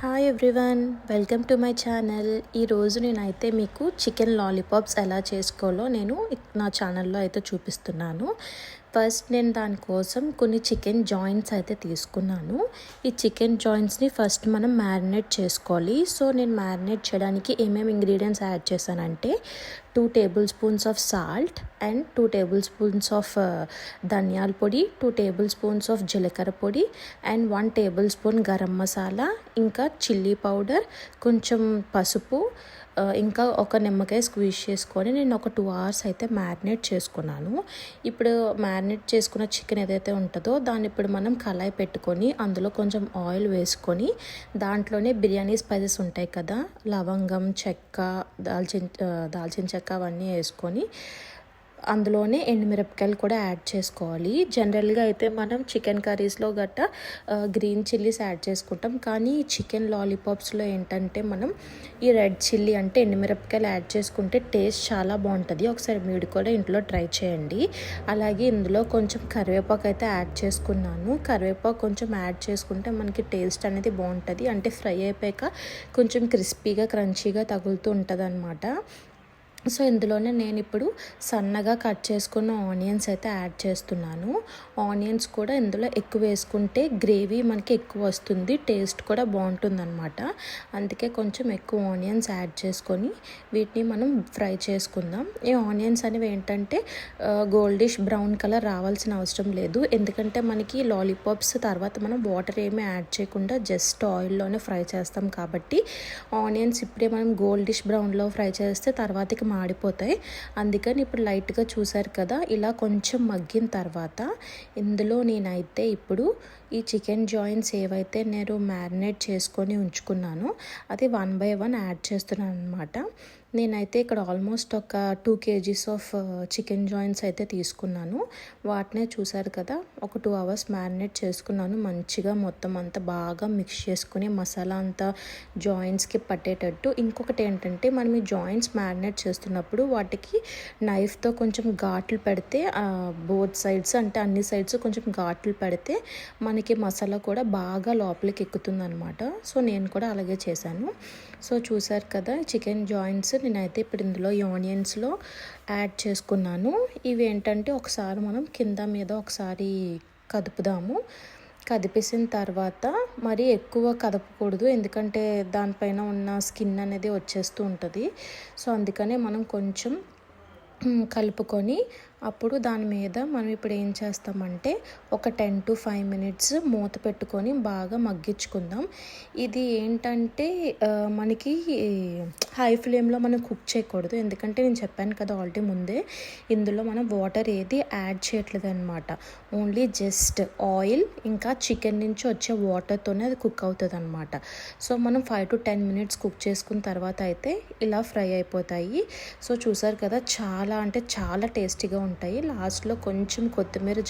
Hi everyone, welcome to my channel. ఈరోజు నేనైతే మీకు చికెన్ లాలీపాప్స్ ఎలా చేసుకోవాలో నేను నా ఛానల్లో అయితే చూపిస్తున్నాను. ఫస్ట్ నేను దానికోసం కొన్ని చికెన్ జాయింట్స్ అయితే తీసుకున్నాను. ఈ చికెన్ జాయింట్స్ని ఫస్ట్ మనం మ్యారినేట్ చేసుకోవాలి. సో నేను మ్యారినేట్ చేయడానికి ఏమేమి ఇంగ్రీడియంట్స్ యాడ్ చేశానంటే 2 table spoons of salt and 2 table spoons of ధనియాల పొడి, 2 టేబుల్ స్పూన్స్ ఆఫ్ జీలకర్ర పొడి and 1 table spoon garam masala, ఇంకా చిల్లీ పౌడర్, కొంచెం పసుపు, ఇంకా ఒక నిమ్మకాయ స్క్వీజ్ చేసుకొని నేను ఒక 2 hours అయితే మ్యారినేట్ చేసుకున్నాను. ఇప్పుడు మ్యారినేట్ చేసుకున్న చికెన్ ఏదైతే ఉంటుందో దాన్ని ఇప్పుడు మనం కళాయి పెట్టుకొని అందులో కొంచెం ఆయిల్ వేసుకొని దాంట్లోనే బిర్యానీ స్పైసెస్ ఉంటాయి కదా, లవంగం, చెక్క, దాల్చిన చెక్క అవన్నీ వేసుకొని అందులోనే ఎండుమిరపకాయలు కూడా యాడ్ చేసుకోవాలి. జనరల్గా అయితే మనం చికెన్ కర్రీస్లో గట్టా గ్రీన్ చిల్లీస్ యాడ్ చేసుకుంటాం, కానీ చికెన్ లాలీపాప్స్లో ఏంటంటే మనం ఈ రెడ్ చిల్లీ అంటే ఎండుమిరపకాయలు యాడ్ చేసుకుంటే టేస్ట్ చాలా బాగుంటుంది. ఒకసారి మీరు కూడా ఇంట్లో ట్రై చేయండి. అలాగే ఇందులో కొంచెం కరివేపాకు అయితే యాడ్ చేసుకున్నాను. కరివేపాకు కొంచెం యాడ్ చేసుకుంటే మనకి టేస్ట్ అనేది బాగుంటుంది, అంటే ఫ్రై అయిపోయాక కొంచెం క్రిస్పీగా క్రంచీగా తగులుతూ ఉంటుంది అన్నమాట. సో ఇందులోనే నేను ఇప్పుడు సన్నగా కట్ చేసుకున్న ఆనియన్స్ అయితే యాడ్ చేస్తున్నాను. ఆనియన్స్ కూడా ఇందులో ఎక్కువ వేసుకుంటే గ్రేవీ మనకి ఎక్కువ వస్తుంది, టేస్ట్ కూడా బాగుంటుంది అనమాట. అందుకే కొంచెం ఎక్కువ ఆనియన్స్ యాడ్ చేసుకొని వీటిని మనం ఫ్రై చేసుకుందాం. ఈ ఆనియన్స్ అనేవి ఏంటంటే గోల్డిష్ బ్రౌన్ కలర్ రావాల్సిన అవసరం లేదు, ఎందుకంటే మనకి లాలీపాప్స్ తర్వాత మనం వాటర్ ఏమీ యాడ్ చేయకుండా జస్ట్ ఆయిల్లోనే ఫ్రై చేస్తాం కాబట్టి ఆనియన్స్ ఇప్పుడే మనం గోల్డిష్ బ్రౌన్లో ఫ్రై చేస్తే తర్వాతకి మాడిపోతాయి. అందుకని ఇప్పుడు లైట్గా చూసారు కదా, ఇలా కొంచెం మగ్గిన తర్వాత ఇందులో నేనైతే ఇప్పుడు ఈ చికెన్ జాయింట్స్ ఏవైతే నేను మ్యారినేట్ చేసుకొని ఉంచుకున్నానో అది 1 by 1 యాడ్ చేస్తున్నాను అనమాట. నేనైతే ఇక్కడ ఆల్మోస్ట్ ఒక 2 kgs ఆఫ్ చికెన్ జాయింట్స్ అయితే తీసుకున్నాను. వాటినే చూసారు కదా, ఒక 2 hours మ్యారినేట్ చేసుకున్నాను. మంచిగా మొత్తం అంతా బాగా మిక్స్ చేసుకుని మసాలా అంతా జాయింట్స్కి పట్టేటట్టు. ఇంకొకటి ఏంటంటే మనం ఈ జాయింట్స్ మ్యారినేట్ చేస్తున్నప్పుడు వాటికి నైఫ్తో కొంచెం ఘాట్లు పెడితే బోత్ సైడ్స్ అంటే అన్ని సైడ్స్ కొంచెం ఘాట్లు పెడితే మనకి మసాలా కూడా బాగా లోపలికి ఎక్కుతుంది అనమాట. సో నేను కూడా అలాగే చేశాను. సో చూసారు కదా, చికెన్ జాయింట్స్ నేనైతే ఇప్పుడు ఇందులో ఈ ఆనియన్స్లో యాడ్ చేసుకున్నాను. ఇవి ఏంటంటే ఒకసారి మనం కింద మీద ఒకసారి కదుపుదాము. కదిపేసిన తర్వాత మరీ ఎక్కువ కదపకూడదు, ఎందుకంటే దానిపైన ఉన్న స్కిన్ అనేది వచ్చేస్తూ ఉంటుంది. సో అందుకనే మనం కొంచెం కలుపుకొని అప్పుడు దాని మీద మనం ఇప్పుడు ఏం చేస్తామంటే ఒక 10 to 5 minutes మూత పెట్టుకొని బాగా మగ్గించుకుందాం. ఇది ఏంటంటే మనకి హై ఫ్లేమ్లో మనం కుక్ చేయకూడదు, ఎందుకంటే నేను చెప్పాను కదా ఆల్రెడీ ముందే ఇందులో మనం వాటర్ ఏది యాడ్ చేయట్లేదు అనమాట. ఓన్లీ జస్ట్ ఆయిల్ ఇంకా చికెన్ నుంచి వచ్చే వాటర్తోనే అది కుక్ అవుతుంది అనమాట. సో మనం 5 to 10 minutes కుక్ చేసుకున్న తర్వాత అయితే ఇలా ఫ్రై అయిపోతాయి. సో చూసారు కదా, చాలా అంటే చాలా టేస్టీగా ఉంటాయి. లాస్ట్లో కొంచెం కొత్తిమీర